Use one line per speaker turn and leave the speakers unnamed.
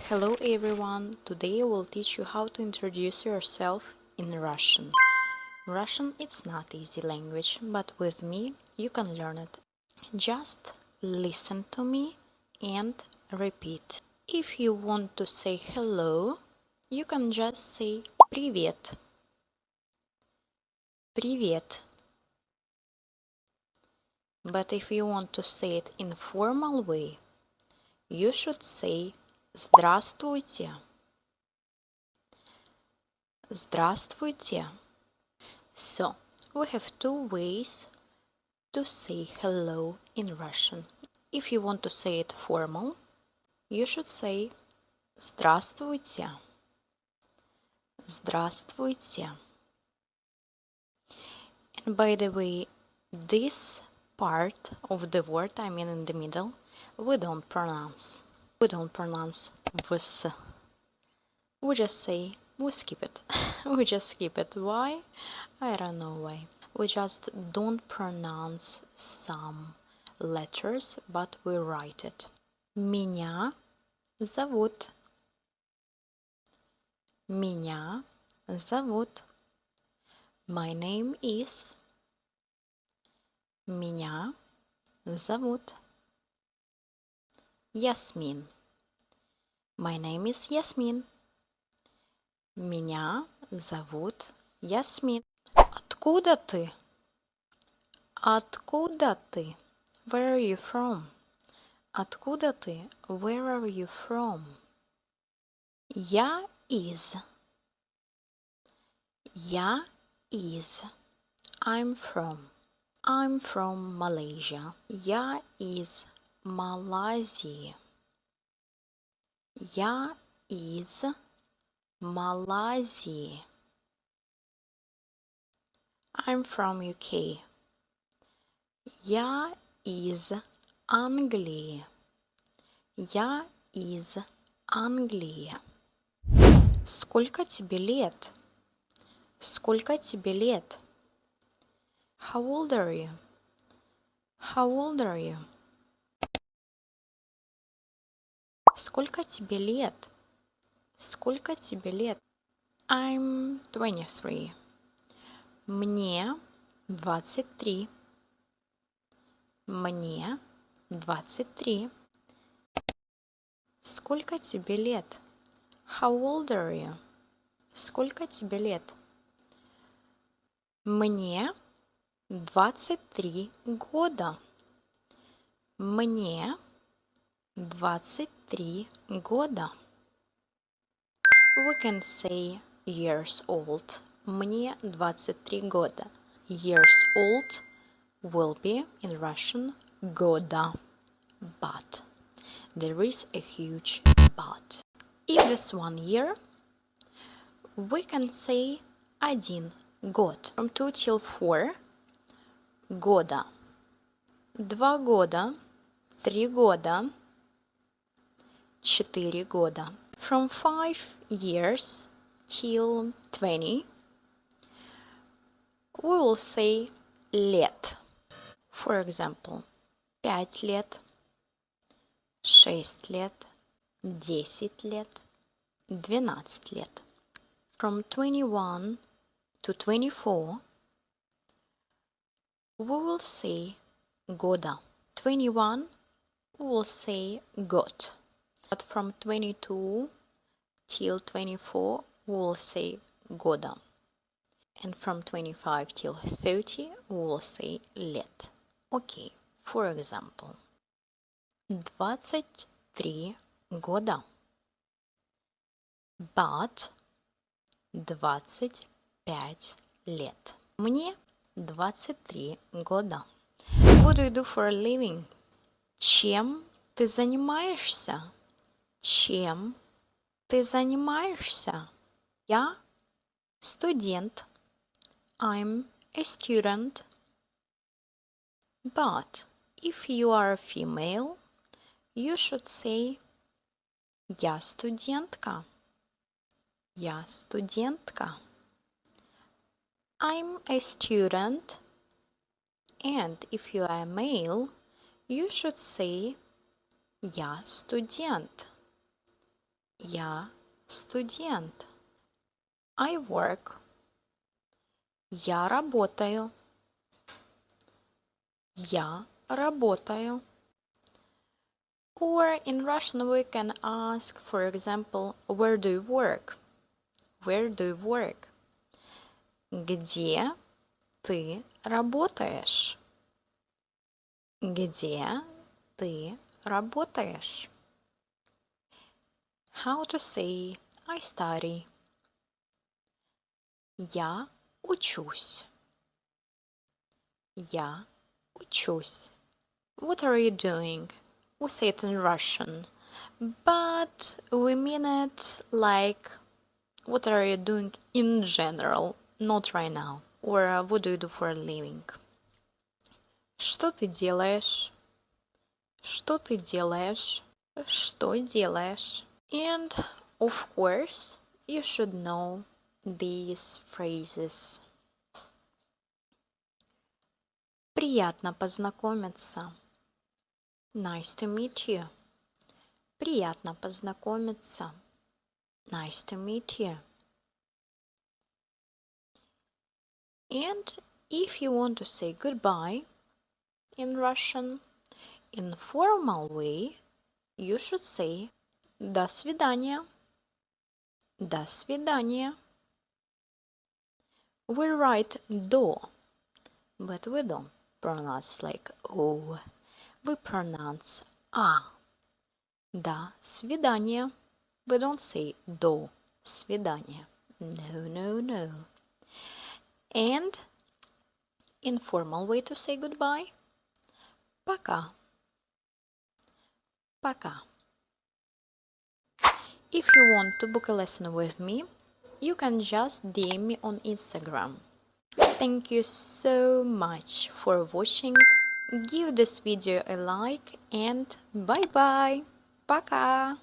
Hello everyone! Today I will teach you how to introduce yourself in Russian. Russian is not easy language, but with me you can learn it. Just listen to me and repeat. If you want to say hello, you can just say Привет. Привет. But if you want to say it in a formal way, you should say Здравствуйте. Здравствуйте. So, we have two ways to say hello in Russian. If you want to say it formal, you should say Здравствуйте. Здравствуйте. And by the way, this part of the word, I mean in the middle, we don't pronounce. We don't pronounce vs. We just say, we skip it. We just skip it. Why? I don't know why. We just don't pronounce some letters, but we write it. Меня зовут. Меня зовут. My name is. Меня зовут. Jasmine. My name is Jasmine. Меня зовут Jasmine. Откуда ты? Откуда ты? Where are you from? Откуда ты? Where are you from? Я из. Я из. I'm from. I'm from Malaysia. Я из Малайзии. Я из Малайзии. I'm from UK. Я из Англии. Я из Англии. Сколько тебе лет? Сколько тебе лет? How old are you? How old are you? Сколько тебе лет? Сколько тебе лет? I'm 23. Мне 23. Мне 23. Сколько тебе лет? How old are you? Сколько тебе лет? Мне 23 года. Мне 23 года. We can say years old. Мне 23 года. Years old will be in Russian года. But there is a huge but. If it's 1 year, we can say 1 год. From 2 till 4 года. 2 года. 3 года. 4 года. From 5 years till 20, we will say лет. For example, 5 лет, 6 лет, 10 лет, 12 лет. From 21 to 24, we will say года. 21, we will say год. But from 22 till 24, we will say года. And from 25 till 30, we will say лет. Okay, for example, 23 года. But 25 лет. Мне 23 года. What do you do for a living? Чем ты занимаешься? Чем ты занимаешься? Я студент. I'm a student. But if you are a female, you should say я студентка. Я студентка. I'm a student. And if you are a male, you should say я студент. Я студент. I work. Я работаю. Я работаю. Or in Russian we can ask, for example, where do you work? Where do you work? Где ты работаешь? Где ты работаешь? How to say I study. Я учусь. Я учусь. What are you doing? We say it in Russian, but we mean it like what are you doing in general, not right now. Or what do you do for a living? Что ты делаешь? Что ты делаешь? Что делаешь? And of course, you should know these phrases. Приятно познакомиться. Nice to meet you. Приятно познакомиться. Nice to meet you. And if you want to say goodbye in Russian, in formal way, you should say До свидания. До свидания. We write до, but we don't pronounce like O. We pronounce А. До свидания. We don't say до свидания. No, no, no. And informal way to say goodbye. Пока. Пока. If you want to book a lesson with me, you can just DM me on Instagram. Thank you so much for watching. Give this video a like and bye bye. Пока.